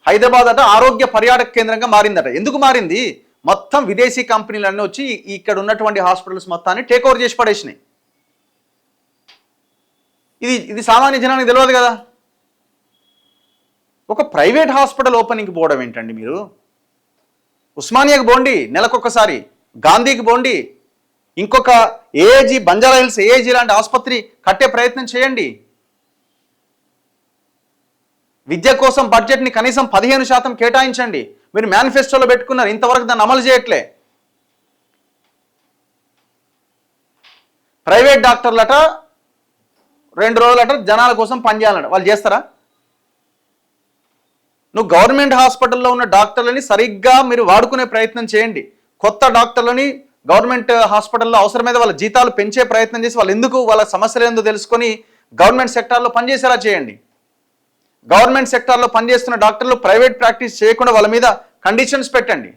హైదరాబాద్ అట ఆరోగ్య పర్యాటక కేంద్రంగా మారిందట. ఎందుకు మారింది? మొత్తం విదేశీ కంపెనీలన్నీ వచ్చి ఇక్కడ ఉన్నటువంటి హాస్పిటల్స్ మొత్తాన్ని టేక్ ఓవర్ చేసి పడేసినాయి. ఇది సామాన్య జనానికి తెలియదు కదా. ఒక ప్రైవేట్ హాస్పిటల్ ఓపెనింగ్కి పోవడం ఏంటండి మీరు? ఉస్మానియాకి పోండి నెలకొకసారి, గాంధీకి పోండి, ఇంకొక ఏఏజీ, బంజారా హిల్స్ ఏఏజీ లాంటి ఆసుపత్రి కట్టే ప్రయత్నం చేయండి. విద్య కోసం బడ్జెట్ని కనీసం 15% కేటాయించండి. మీరు మేనిఫెస్టోలో పెట్టుకున్నారు, ఇంతవరకు దాన్ని అమలు చేయట్లే. ప్రైవేట్ డాక్టర్లట 2 రోజులట జనాల కోసం పనిచేయాలట. వాళ్ళు చేస్తారా? నువ్వు గవర్నమెంట్ హాస్పిటల్లో ఉన్న డాక్టర్లని సరిగ్గా మీరు వాడుకునే ప్రయత్నం చేయండి. కొత్త డాక్టర్లని గవర్నమెంట్ హాస్పిటల్లో అవసరమైతే వాళ్ళ జీతాలు పెంచే ప్రయత్నం చేసి వాళ్ళు ఎందుకు, వాళ్ళ సమస్యలు ఏందో తెలుసుకొని గవర్నమెంట్ సెక్టార్లో పనిచేసేలా చేయండి. గవర్నమెంట్ సెక్టార్లో పనిచేస్తున్న డాక్టర్లు ప్రైవేట్ ప్రాక్టీస్ చేయకుండా వాళ్ళ మీద కండిషన్స్ పెట్టండి.